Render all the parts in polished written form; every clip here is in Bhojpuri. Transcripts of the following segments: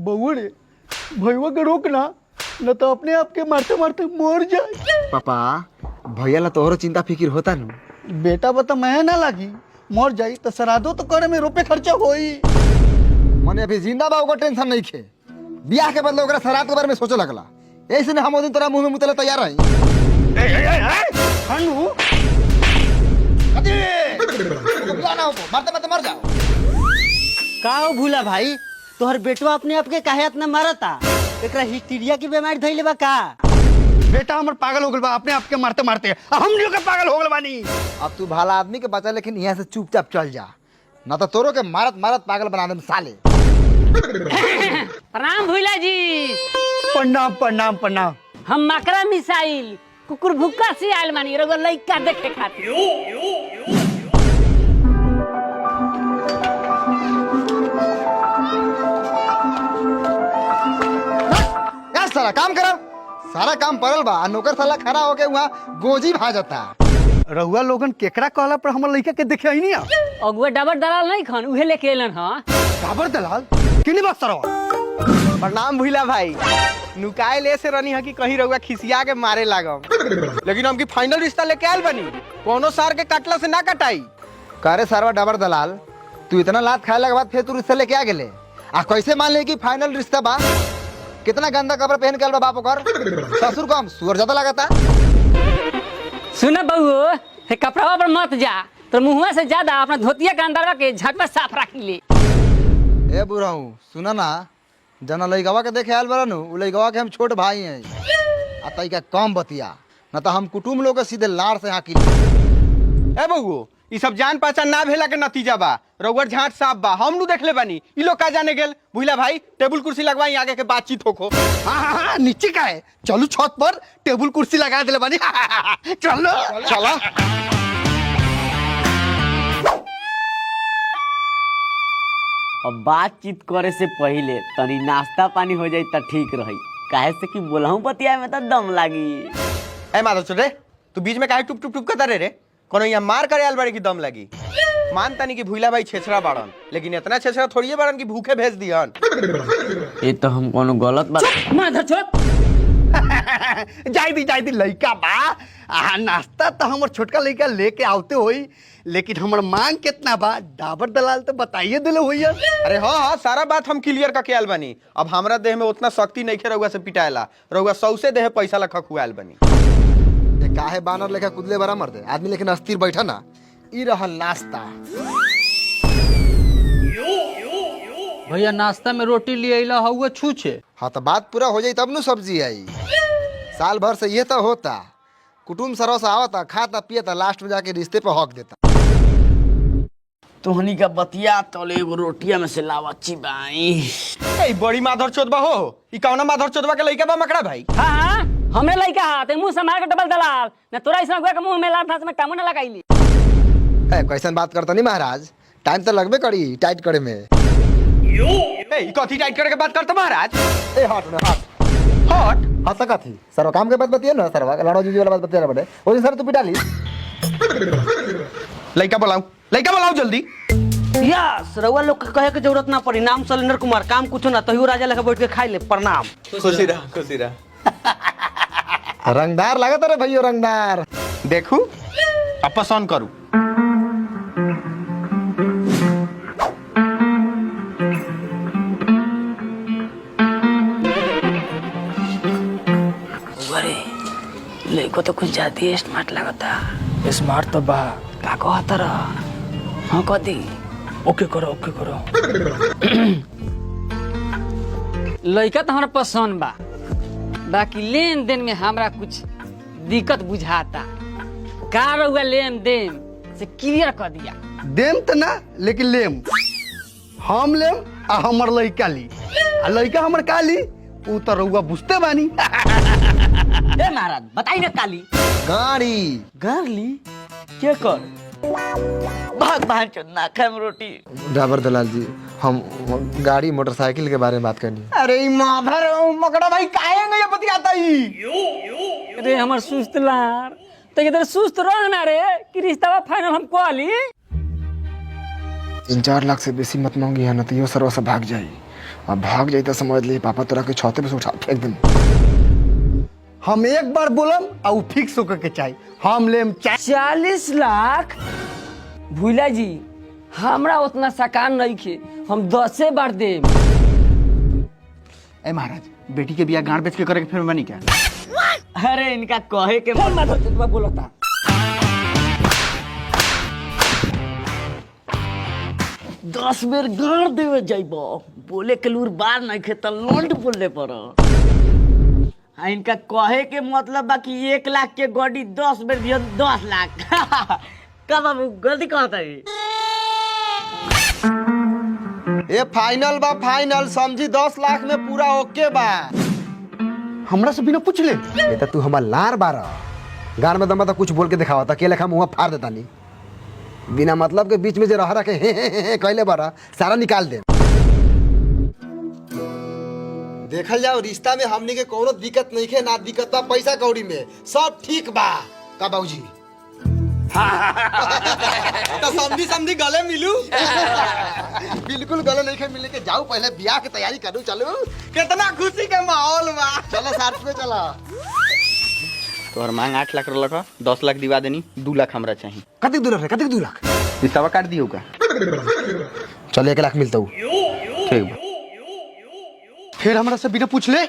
बउड़े भैया के रोकना न तो अपने आप के मारते मारते मर जाए। पापा भैया ला तोहरो चिंता फिकिर होता नु। बेटा बता मैं ना लागी मर जाई तो श्राद्धो तो करे में रुपये खर्चा होई। मने अभी जिंदा बा ओकर टेंशन नहीं खे। बियाह के बदले ओकरा श्राद्ध के बारे में सोचे लगला। ऐसे ने हम ओ दिन तोरा मुंह में मुतले तैयार रही। हनु ना हो मारते मारते मर जाओ। का हो भूला भाई तोहर बेटवा अपने आप के काहे इतना मारता? एकरा हिस्टीरिया की बीमारी धइले बा का? बेटा हमर पागल हो गल बा अपने आप के मारते मारते हमनियो के पागल हो गल बानी। अब तू भला आदमी के बचा लेकिन यहाँ से चुपचाप चल जा ना तो तोरो के मारत मारत पागल बना दे साले। प्रणाम भूला जी। प्रणाम प्रणाम प्रणाम। हम मकरा मिसाइल कुकुर भुक्का से आयल मानी रगो लइका देखे खातिर। यार सारा काम करो। सारा काम परल बा नौकर साला खड़ा होके वहाँ गोजी भा जाता। रहुआ लोगन केकरा कहला पर हमर लइका के देखे नहीं आ। अगुआ डबर दलाल नहीं खन उहे लेके एलन हां। काबर दलाल किनी बात सरवा। प्रणाम भूला भाई नुकाए ले से रनी है कि कहीं रहुआ खिसिया के मारे लागम लेकिन हमकी फाइनल रिश्ता लेके आयल बनी कोनो सार के कटला से ना कटाई। करे सारवा डबर दलाल तू इतना लात खाए के बाद फिर तू रिश्ता लेके आ गेले आ कैसे मान ले कि फाइनल रिश्ता बा? कितना गंदा कपड़ा पहन के आल बा बाप ओकर। ससुर को हम सुअर ज्यादा लगता। सुन बहू हे कपड़ा पर मत जा तो मुंहवा से ज्यादा अपना धोतिया के अंदर के झटपट साफ रख ले। ए बुढ़ाऊ सुना ना जना लइकवा के देखे आयल बरनु उ लइकवा के हम छोट भाई हैं आ तइका कम बतिया ना तो हम कुटुम लोग के सीधे लाड़ से हाकी। ए बहू ई सब जान पहचान ना भेला के नतीजा बा। रउआ झाट साफ बा हम नु देखले बानी ई लोग का जाने गेल। भूला भाई टेबल कुर्सी लगवाई आगे के बातचीत होखो। हाँ नीचे का है चलो छत पर टेबल कुर्सी लगा दिले बानी। चलो चला अब बातचीत करे से पहले तनी नाश्ता पानी हो जाई त ठीक रही काहे से कि बोलहु बतिया में त दम लागी। ए माधव चले तू बीच में काहे टुप टुप टुप करता रे कोनो यहाँ मार करे आल बड़े की दम लगी। मानता नहीं कि भूला भाई छेछरा बाड़न लेकिन इतना छेछरा थोड़ी बाड़न की भूखे भेज दिहन। ये तो हम कोनो गलत बात माधर छोट जाई दी लइका बा। नाश्ता तो हमर छोटका लइका लेके आवते होई लेकिन हमर मांग कितना बा डाबर दलाल तो बताइए दिले होई। अरे हाँ सारा बात हम क्लियर करके आयल बनी। अब हमरा देह में उतना शक्ति नहीं खे रउआ से पिटाएला। रउआ 100 से देह पैसा ला खखुआल बनी। ये काहे बानर लेखा कुदले बरा मर दे आदमी लेकिन अस्थिर बैठा ना। ई रहल नाश्ता। भैया नाश्ता में रोटी ले अइला हउए छूछे। हाँ तो बात पूरा हो जाई तब नु सब्जी आई। साल भर से ये तो होता कुटुम सरव से आवता खाता पियता लास्ट में जाके रिश्ते पे हक देता। तोहनी का बतिया तले एगो रोटिया में से लावा चिबाई। ए बड़ी माधर चोदबा हो ई कौना माधर चोदबा के लइका बा मकड़ा भाई। हां हमरे लइका हाथ मुंह से मार के डबल दलाल न तोरा ऐसा अगुआ के मुंह में लात फास में कामो ना लगाईली। ए कैसन बात करता नहीं महाराज टाइम तो लगबे करी टाइट करे में। ए ई कथी टाइट करे के बात करता महाराज। ए हट ना हट हट हाँ तो कथी सर काम के बात बतिए ना सर लड़ो जी वाला बात बतिया बड़े वो सर तू पिटा ली। लइका बुलाओ जल्दी। यस रउआ लोग के कहे के जरूरत ना पड़ी। नाम शैलेंद्र कुमार काम कुछ ना तहियो राजा लेके बैठ के खाई ले। प्रणाम। खुशी रह। रंगदार लागत रे भैया रंगदार। देखू अब पसंद करू। लइको तो कुछ ज्यादा स्मार्ट लगता। स्मार्ट तो बा। का कहता रह हां कदी ओके करो। लइका तो हमरा पसंद बा बाकी लेन देन में हमरा कुछ दिक्कत बुझाता। का रहुआ लेन देन से क्लियर कर दिया। देम त ना लेकिन लेम हम लेम आ हमर लइका ली आ लइका हमर का ली उ तो रउआ बुझते बानी। ए महाराज बताई ना काली गाड़ी गारली क्या कर भाग भाग चन्ना खाम रोटी। ड्राइवर दलाल जी हम गाड़ी मोटरसाइकिल के बारे में बात करनी है। अरे माधर मकड़ा भाई काहे नहीं बतियाता ई। रे हमर सुस्त लार तो इधर सुस्त रह ना रे कि रिश्ता फाइनल हम कहली। 3-4 लाख से बेसी मत मांगी है ना तो यो सरवा से भाग जाई। अब भाग जाई तो समझ ली पापा तोरा के छते पे से उठा फेंक देम। हम एक बार बोलम आ उ फिक्स होकर के चाहिए। हम लेम 40 लाख भूला जी, हमरा उतना सकान नहीं खे, हम 10 बार देम। ए महाराज बेटी के बियाह गांड बेच के करे के फिर बनी क्या? अरे इनका कहे के बोलता 10 बेर गाड़ देवे जाइबो, बोले के लूर बार नहीं खे त लोंड बोले पर। हाँ, इनका कहे के मतलब बा कि 1 लाख के गाड़ी 10 बेर दियो 10 लाख। का बाबू गलती कहता है? ये फाइनल बा, फाइनल समझी 10 लाख में पूरा ओके बा। हमरा से बिना पूछ ले। ये तो तू हमार लार बारा गार में दम तो कुछ बोल के दिखावा था, के लेखा मुंह फाड़ देता नहीं। बिना मतलब के बीच में जो रह रखे हे कहले बारा सारा निकाल दे। देखल जाओ रिश्ता में हमनी के कोनो दिक्कत नहीं है, ना दिक्कत बा पैसा कौड़ी में, सब ठीक बा का बाबूजी। तो समझी समझी गले मिलू। बिल्कुल गले नहीं मिले के जाओ, पहले ब्याह की तैयारी करूं। चलो कितना खुशी के माहौल बा। चलो साथ में चला। तोहर मांग 8 लाख रख, 10 लाख दिवा देनी, 2 लाख हमरा चाहिए। कतिक दूर है, कतिक 2 लाख रिश्ता काट दियो का? चल 1 लाख मिलता हूँ। ठीक बा। फिर हमरा से बिना पूछ ले।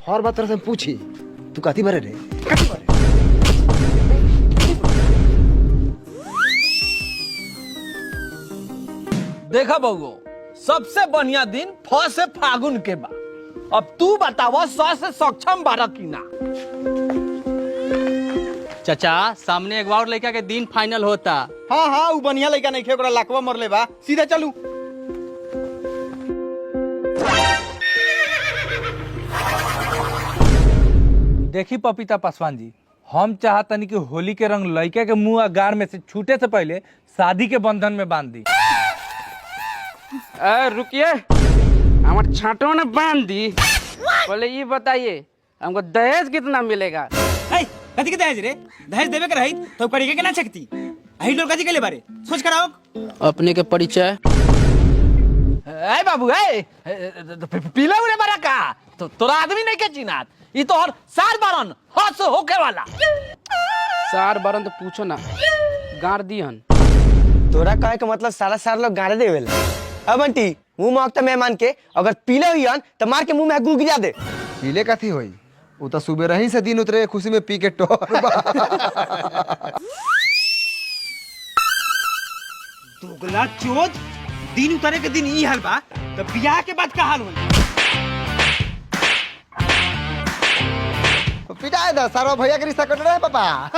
और बात तरह से पूछी तू कथी भरे रे? कथी भरे? देखा बउओ, सबसे बढ़िया दिन फ से फागुन के बा। अब तू बतावा 100 से सक्षम बारा की ना? चाचा सामने एक और लड़का के दिन फाइनल होता। हाँ हाँ, उ बढ़िया लड़का नहीं खे, ओकरा लाखवा मरले बा। सीधे चलू। देखी पपीता पासवान जी, हम चाहतनी कि होली के रंग लड़के के मुंह आ गार में से छूटे से पहले शादी के बंधन में बांध दी। रुकिए, हमारे छाटों ने बांध दी। पहले ये बताइए हमको दहेज कितना मिलेगा? कथी के दहेज रे? दहेज देवे के रही तो करी के ना सकती। अही लोग कथी के ले बारे सोच कर आओ। अपने के परिचय? ए बाबू पीला उड़े बड़ा का तो तोरा आदमी नहीं के चिन्हात। ई तो हर सार बारन हस होके वाला। सार बारन तो पूछो ना, गाड़ दिहन। तोरा कहे के मतलब सारा लोग गाड़े देवेला। अब बंटी मुंह मांगता मेहमान के, अगर पीले हुई तो मार के मुंह में गुल गिरा दे। पीले कथी होई? वो तो सुबह रही से दिन उतरे खुशी में पी के टोर। दोगला चोद, दिन उतरे के दिन ई हाल बा तो बियाह के बाद का हाल होई? पिटाए दा सारा भैया के रिश्ता कट रहा है पापा।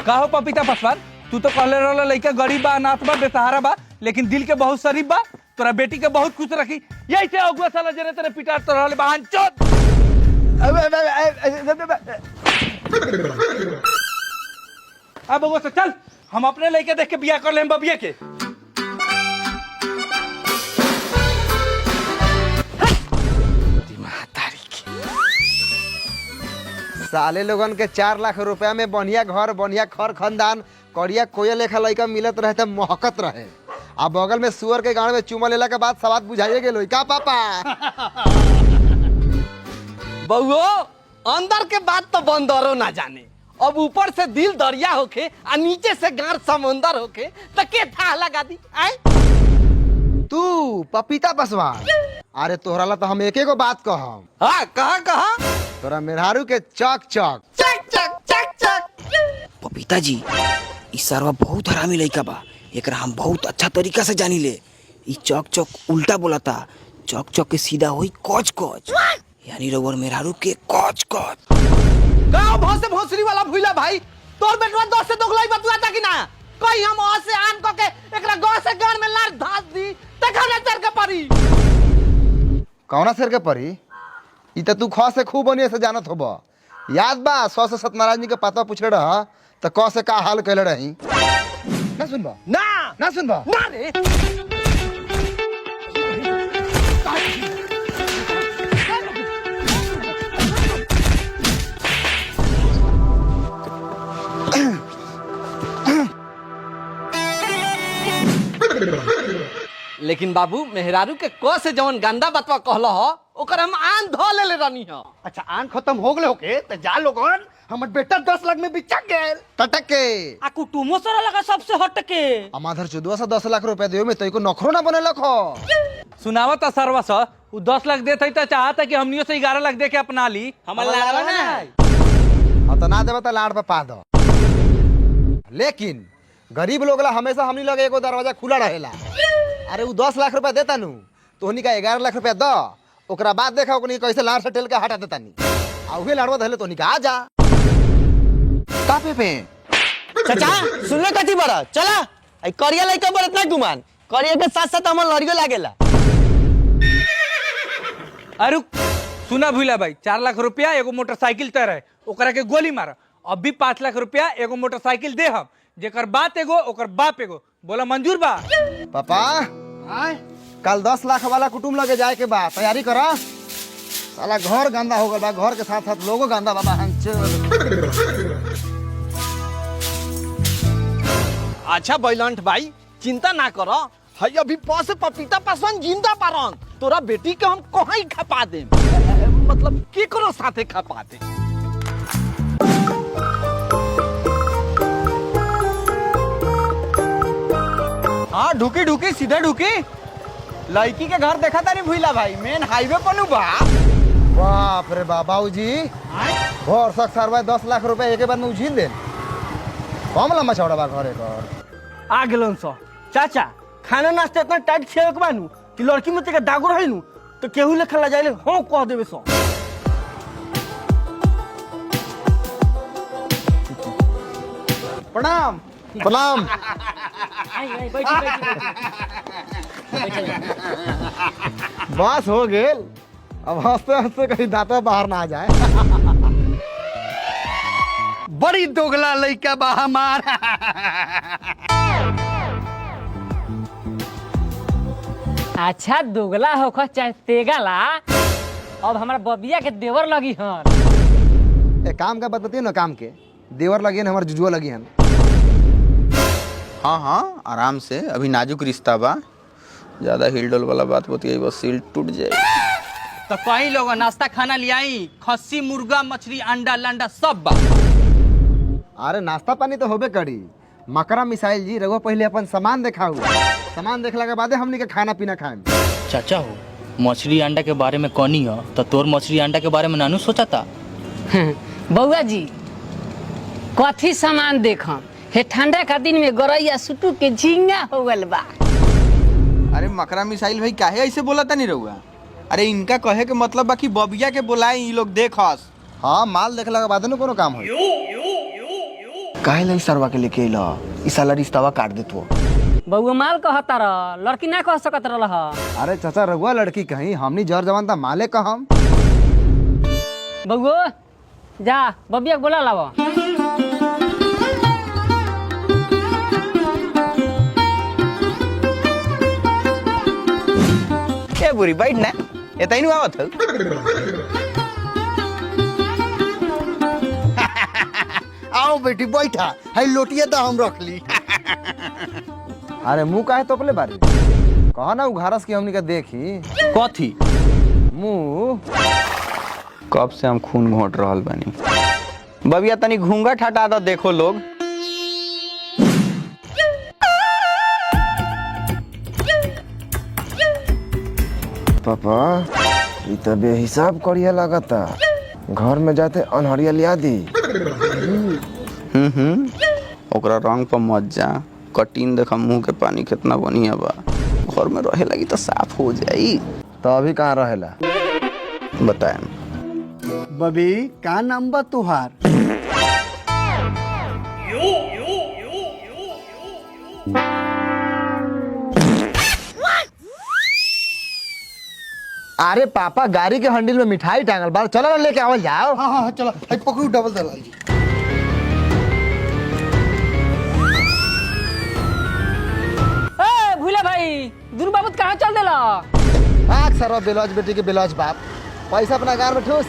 कहो पपीता पासवान, तू तो कहले रहला लड़का गरीब बा, अनाथ बा, बेसहारा बा, लेकिन दिल के बहुत शरीफ बा। तोरा बेटी के बहुत खुश रखी। यही से अगुआ साला जरे तेरे पिटा तो रहले बहन चोद। अब वो से चल, हम अपने लड़के देख के बियाह कर ले बबिया के। साले लोगन के 4 लाख रुपया में बढ़िया घर, बढ़िया खर खानदान, करिया कोया लेखा लड़का मिलत रहे तो महकत रहे। आ बगल में सुअर के गाड़ में चुमा लेला के बाद सवाद बुझाइए गेलो का पापा। बउओ, अंदर के बात तो बंदरो ना जाने। अब ऊपर से दिल दरिया होके आ नीचे से गार समुंदर होके तो के था लगा दी आए? तू पपीता पासवान, अरे तोहरा ला तो हम एक एगो बात कहम। हाँ कहा तोरा मेहरारू के चक चक चक चक चक चक। पपीता जी, ई सरवा बहुत हरामी लड़का बा, एकरा हम बहुत अच्छा तरीका से जानी ले। ई चौक चौक उल्टा बोलता, चौक चौक के सीधा होई कोच कोच, यानी रउर मेहरारू के कोच कोच। गाँव भोसे भोसरी वाला भूला भाई, तोर बेटवा 10 से दोगलाई बतुआता कि ना? कहीं हम आ से आन को के एकरा गांव से गाड़ में लार धास दी तखा ना चर के परी। कौना सिर के परी? ई त तू ख से खूब बनिए से जानत होब। याद बा 100 से सत्यनारायण जी के पता पूछले रह तो क से का हाल कैले रही? ना सुनबा ना सुनबा ना रे। लेकिन बाबू मेहरारू के क से जवन गंदा बतवा कहल हो ओकर हम आन धो ले रहनी हो। अच्छा आन खत्म हो गए होके तो जा लोगन हमर बेटा 10 लाख में बिचक गेल। टटक के आ कुटुमो सर लगा सबसे हटके हमाधर चुदवा से 10 लाख रुपया देवे में तो को नखरो ना बने लखो। सुनावा था सरवा सा वो 10 लाख देता ही तो चाहता कि हमनियों से 11 लाख दे के अपना ली। हमारा लाडवा ना है। हाँ तो ना देवा तो लाड़ पे पा दो। लेकिन गरीब लोग ला हमेशा हमनी लगे एगो दरवाजा खुला रहेला। अरे वो 10 लाख रुपया देता नु तो उन्हीं का 11 लाख रुपया दो ओकरा बाद देखा ओकनी कैसे लाड़ से टेल के हटा देता नी आ उहे लाड़वा धले तो निका आ जा काफे पे। चाचा सुन ले कथी बड़ा चला आई करिया लइका पर इतना गुमान करिया के साथ साथ हमर लड़ियो लागेला। अरे सुना भूला भाई 4 लाख रुपया एगो मोटरसाइकिल तय रहे ओकरा के गोली मारा। अभी 5 लाख रुपया एगो मोटरसाइकिल दे हम जेकर बात एगो ओकर बाप एगो। बोला मंजूर बा? पापा कल 10 लाख वाला कुटुम लगे जाए के बाद तैयारी करा। साला घर गंदा हो गया घर के साथ साथ लोगो गंदा बाबा अच्छा बैलंट भाई चिंता ना करो हई अभी पास पपीता पासवान जिंदा पारन तोरा बेटी के हम कहाँ ही खपा दे मतलब के करो साथे खपा दे। हाँ ढुकी ढुकी सीधे ढुकी लड़की के घर देखा था नहीं भूला भाई मेन हाईवे पर नु बा। बाप रे बाबूजी घर सक सरवा 10 लाख रुपया एक बार में उझिल दे कम लम्बा चौड़ा बा घरे घर आ गेलन सो चाचा खाना नाश्ता इतना टाइट खेवे के बानू कि लड़की में तेरे दागो रहनु तो केहू लेखा ला जाइले हो कह देबे सो। प्रणाम प्रणाम। बस हो गेल अब हंसते हंसते कहीं दांत बाहर ना आ जाए। बड़ी दोगला लइका बा हमार। अच्छा दोगला होखो चाहे तेगला अब हमारा बबिया के देवर लगी हन। ए काम का बात बताइए ना काम के देवर लगी हमारे जुजुआ लगी हन। हाँ हाँ आराम से अभी नाजुक रिश्ता बा ज्यादा हिलडोल वाला बात बतियाई बस सील टूट जाए। तो कहीं लोग नाश्ता खाना लियाई खस्सी मुर्गा मछली अंडा लंडा सब बा। अरे नाश्ता पानी तो होबे करी मकरा मिसाइल जी रघुआ पहले अपन सामान दिखाऊ सामान देखला के बाद हमनी के खाना पीना खाएम। चाचा हो मछली अंडा के बारे में कहनी हो तो तोर मछली अंडा के बारे में नानू सोचा था। बउआ जी कथी सामान देखम हे ठंडा का दिन में गरैया सुटू के झींगा हो गल बा। अरे मकरा मिसाइल भाई काहे ऐसे बोला था नहीं रहुआ? अरे इनका कहे के मतलब बा कि बबिया के बुलाए ये लोग देखस। हाँ माल देखला के बाद न कोनो काम होई। काहे लाई सरवा के लेके अइला ई साला रिश्तावा काट देतो। बउआ माल कहता रह लड़की ना कह सकत रह। अरे चाचा रघुआ लड़की कहीं हमनी जर जवान था माले कहम। बउआ जा बबिया के बोला लावा। ए बुरी बैठ ना एतै नु आवत हो। आओ बेटी बैठा है लोटिया तो हम रख ली। अरे मुंह काहे तोपले बारी कहा ना उघारस की हमनी के देखी कथी मुंह कब से हम खून घोट रहल बानी। बबिया तनी घूंघट हटा दो देखो लोग। पापा ये तो बेहिसाब करिया लगता घर में जाते अनहरिया लिया दी। ओकरा रंग पर मत जा कटिन देखा मुंह के पानी कितना बढ़िया बा घर में रहे लगी तो साफ हो जाई। तो अभी कहाँ रहेला बताएं बबी का नाम बा तुहार? अरे पापा गाड़ी के हंडिल में मिठाई टांगल बार चलो ना लेके आवल जाओ। हाँ हाँ चलो पकड़ू डबल दलाल जी। ए भूला भाई दूर बाबू कहाँ चल देला? आग सर बेलौज बेटी के बेलौज बाप पैसा अपना गार में ठूस।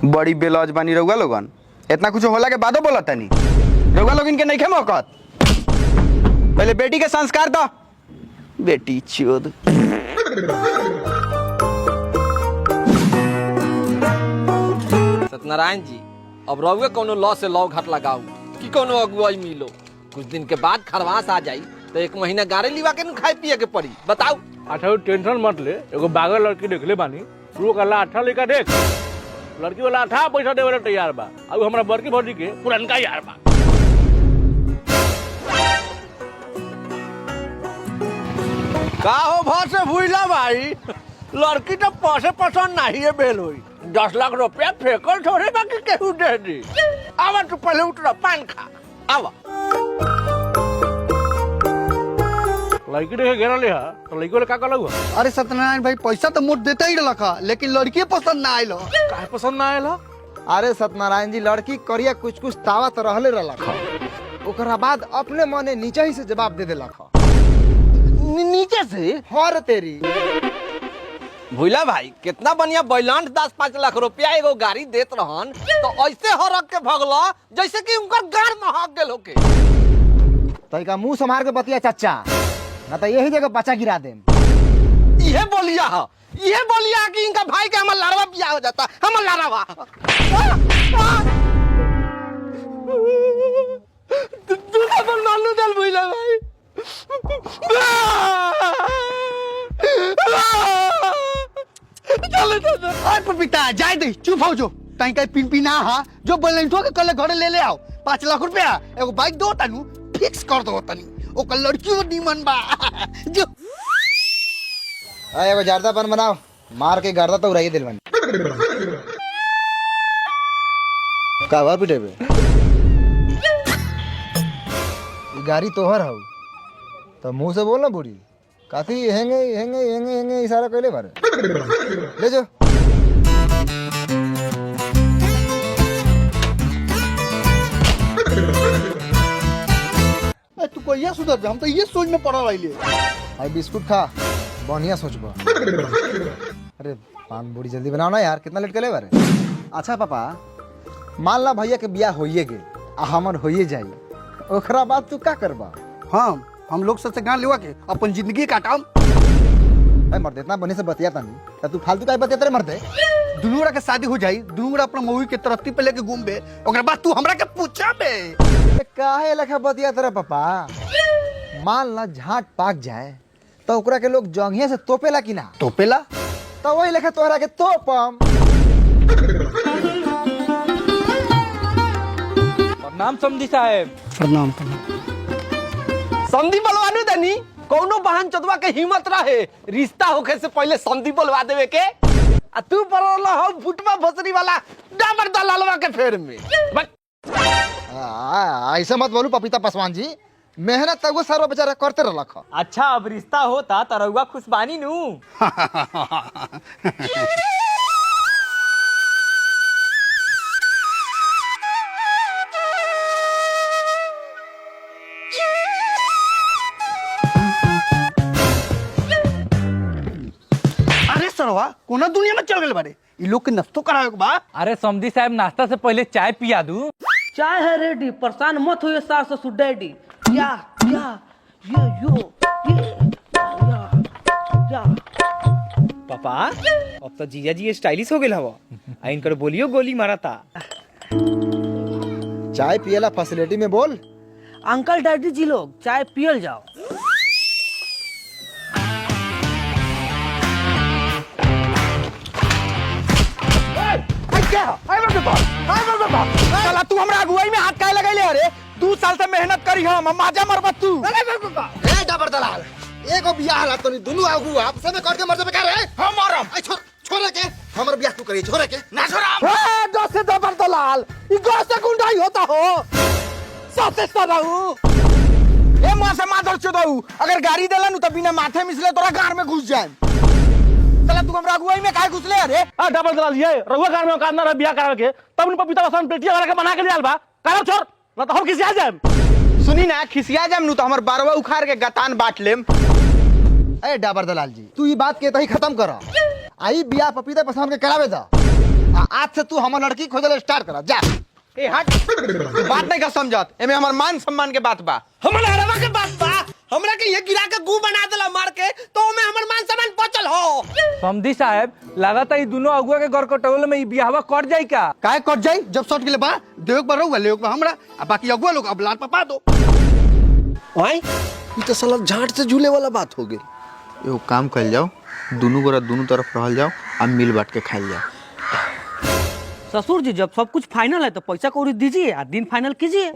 बड़ी बेलौज बानी रहुआ लोगन इतना कुछ होला के बादो बोला तनी रहुआ लोग इनके नहीं खे मौकत पहले बेटी के संस्कार दो। बेटी चोद। सत्यनारायण जी, अब रहुए कोनो लॉ से लॉ घाट लगाऊ कि कोनो अगुवाई मिलो। कुछ दिन के बाद खरवास आ जाई तो 1 महीना गारे लिवा के खाए पिए के पड़ी। बताओ। अच्छा टेंशन मत ले, एगो बागर लड़की देख ले बानी, तू कल्ला अच्छा लड़का देख, लड़की वाला 18 पैसा देवे ला तैयार बा। अब हमरा बड़की भौजी के पुरनका यार बा। का हो भाव से भूला भाई, लड़की तो पैसे पसंद नहीं है बेल हुई। 10 लाख रुपया फेंकल थोड़े बाकी केहू दे दी। आवा तू पहले उठना पान खा। आवा। लड़की देखे घेरा ले हा तो लड़की वाले का कहलू हा? अरे सत्यनारायण भाई पैसा तो मोट देते ही रखा, लेकिन लड़की पसंद ना आयल। काहे पसंद ना आयल हा? अरे सत्यनारायण जी, लड़की करिया कुछ कुछ तावा तो रहले रहलक, ओकरा बाद अपने मने नीचे ही से जवाब दे देलक। नीचे से हर तेरी भूला भाई, कितना बढ़िया बैलांट 10-5 लाख रुपया एगो गाड़ी देत रहन तो ऐसे हरक के भगला जैसे कि उनकर गाड़ महक गेल होके। तैका मुंह संभाल के बतिया चाचा, ना तो यही जगह बच्चा गिरा देम। ये बोलिया कि इनका भाई के हमर लाड़वा पिया हो जाता। हमर लाड़वा दूसरा पर नानू दल भूला भाई। चलो अरे पपीता जाए दे, चुप हो जो। तई कहीं पिन पिना हा जो बैलेंटो के कल घरे ले आओ। 5 लाख रुपया एगो बाइक दो तनु फिक्स कर दो तनी, ओकर लड़कियों नीमन बा। जो एगो जर्दा पान बनाओ, मार के गर्दा तो उड़ाइए दिल बन। का बार पिटेबे? ई गाड़ी तोहर हौ तो मुंह से बोल ना बुढ़ी, काथी हेंगे हेंगे हेंगे हेंगे इशारा कइले बारे। ले जो। तू को ये सुधर जा, हम तो ये सोच में पड़ा रही। भाई बिस्कुट खा, बढ़िया सोचबो। अरे पान बूढ़ी जल्दी बनाओ ना यार, कितना लेट करे बारे। अच्छा पापा, मान ला भैया के बियाह होइए गेल आ हमर होइए जाई, ओकरा बाद तू का करबा? हाँ, हम लोग सबसे गांव लेवा के अपन जिंदगी काटाम। भाई मर्दे इतना बने से बतियाता नहीं, तो तू फालतू काहे बतियात रे मर्दे? दुनूरा के शादी हो जाई, दुनूरा अपना मौगी के तरफ्ती पे लेके घूमबे, ओकरा बाद तू हमरा के पूछबे। काहे लखा बतियात रे पापा? मान ला झाट पाक जाए तो ओकरा के लोग जंघिया से तोपेला कि ना? तोपेला तो वही लेखा तोहरा के तोपम। प्रणाम समधी साहब। प्रणाम। संधि बोलवानु दनी, कौनो बहन चोदवा के हिम्मत रहे रिश्ता होखे से पहले संधि बोलवा देवे के। आ तू पड़ला हो फुटवा भोसरी वाला डाबर दलालवा के फेर में। ऐसा मत बोलू पपीता पासवान जी, मेहनत तक वो सर्व बेचारा करते रहलक। अच्छा अब रिश्ता होता तो रउआ खुश बानी नू। अरे सरवा कोना दुनिया में चल गए बारे, ई लोग के नाश्तो करावे के बा। अरे समधी साहब, नाश्ता से पहले चाय पिया दू। चाय है रेडी, परेशान मत होइए सास ससुर डैडी। या पापा अब तो जीजा जी स्टाइलिश हो गेल हवा, आ इनकर बोलियो गोली मारता। चाय पियला फैसिलिटी में बोल। अंकल डैडी जी लोग चाय पियल जाओ। साला तू हमरा अगुवाई में हाथ काहे लगैले? अरे 2 साल से मेहनत करी हम माजा मरबत तू। ए डाबर दलाल, एगो बियाह ला तनी दुनु आगु आपसे में करके मर जाबे का रे? हम मरम। ए छोरे के हमर बियाह तू करी, छोरे के ना छोड़ा। ए दस से डाबर दलाल, ई गौ से गुंडाई होता हो। सबसे सदाऊ ए मां से माधर चोदाऊ, अगर गाड़ी देला नु त बिना माथे मिसले तोरा गार में घुस जाए। साला तू हमरा अगुवाई में काहे घुसले? अरे आ डबल दलाल ये रउआ घर में कांदा रह बियाह करावे के, तब न पपीता पासवान पेटिया वाला के बना के लियाल बा। काहे छोड़, ना तो हम किसी आ जाएम। सुनी ना, खिसिया जाम नु तो हमर बारवा उखाड़ के गतान बांट लेम। ए डाबर दलाल जी, तू ई बात के तही खत्म कर। आई बियाह पपीता पासवान के करावे दा। आज से तू हमर लड़की खोजले स्टार्ट कर जा। ए हट, बात नहीं का समझत, एमे हमर मान सम्मान के बात बा। हमर हरवा के बात बा। हमरा के ये गिरा के गू बना देला मार के तो में हमर मान सम्मान बचल हो। समझी साहब लगाता ई दोनों अगुआ के घर कटोल में ई बियाहवा कट जाई का? काहे कट जाई जब सट गेले बा देख पर रहू ले हमरा आ बाकी अगुआ लोग अब लाल पपा दो। ओए ई तो साला झाट से झूले वाला बात हो गेल। एगो काम कल जाओ, दोनों गोरा दोनों तरफ रहल जाओ आ मिल बांट के खाइल जाओ। ससुर जी जब सब कुछ फाइनल है तो पैसा कौड़ी दीजिए और दिन फाइनल कीजिए।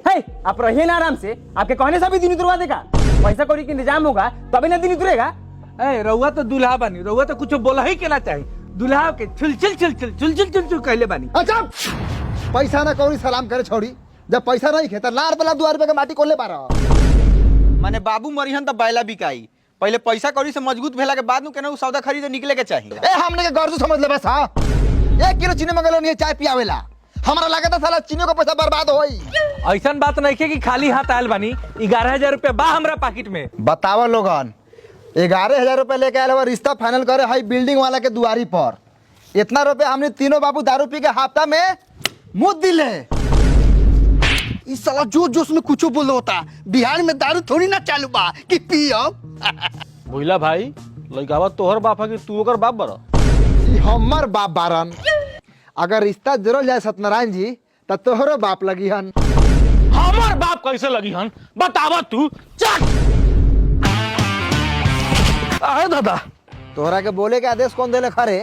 आप रहिए ना आराम से, आपके कहने से भी दिन उतरवा देगा। पैसा कौड़ी का इंतजाम होगा तभी ना दिन उतरेगा। ए रउआ तो दुल्हा बानी, रउआ तो कुछ बोला ही के ना चाहिए। दुल्हा के चुल चुल चुल चुल चुल चुल चुल चुल कहले बानी। अच्छा पैसा ना कौड़ी सलाम करे छोड़ी, जब पैसा नहीं खेता लार वाला 2 रुपए के माटी कोले बारा। माने बाबू मरिहन त बैला बिकाई, पहले पैसा कौड़ी से मजबूत भेला के बाद नु केना सौदा खरीदे निकले के चाहिए। ए हमने के गर्ज समझ ले बस। हां 1 किलो चीनी मंगलो नहीं चाय पियावेला, हमरा लगा था साला चीनी का पैसा बर्बाद होई। ऐसा बात नहीं है कि खाली हाथ आयल बानी। 11,000 रुपया बा हमरा पाकिट में। बताओ लोगन 11,000 रुपए लेके आए हुआ रिश्ता फाइनल करे हाई बिल्डिंग वाला के दुआरी पर। इतना रुपया हमने तीनों बाबू दारू पी के हफ्ता में मुँह दिले। इस साला जोश जोश में कुछ बोल होता, बिहार में दारू थोड़ी ना चालू बा कि पियो। भइला भाई लइकावा तोहर बाप है कि तू ओकर बाप बड़? ई हमर बाप बारन। अगर रिश्ता जोड़ल जाए सत्यनारायण जी त तोहरो बाप लगी हन। हमर बाप कैसे लगी हन बतावा तू। चल आए दादा तोहरा के बोले के आदेश कौन देले खरे?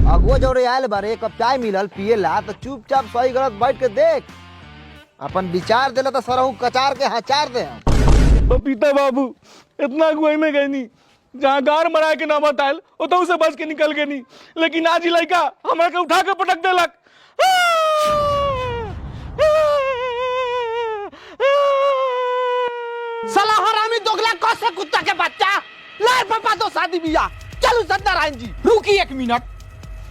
अगुआ जोड़े आयल बारे, कप चाय मिलल पिएला तो चुपचाप सही गलत बैठ के देख, अपन विचार देला तो सरहू कचार के हचार दे। पपीता बाबू इतना अगुवाई में गई नहीं, जहाँ गार मरा के ना बतायल तो उसे बच के निकल गए नहीं, लेकिन आज ही लड़का हमरा के उठा के पटक देलक। साला हरामी दोगला कौसे कुत्ता के बच्चा। लाल पापा तो शादी बिया चलू सत्यनारायण जी। रुकी 1 मिनट,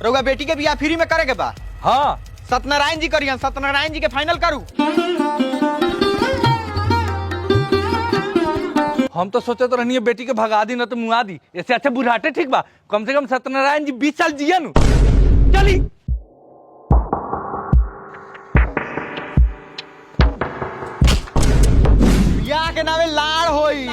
रउआ बेटी के बियाह फ्री में करे के बा? हाँ सत्यनारायण जी करियन, सत्यनारायण जी के फाइनल करू। हम तो सोचे तो रहनी बेटी के भगा दी ना तो मुआ दी, ऐसे अच्छा बुढ़ाटे ठीक बा। कम से कम सत्यनारायण जी 20 साल जिया नु। चली बियाह के नामे लाड़ होई।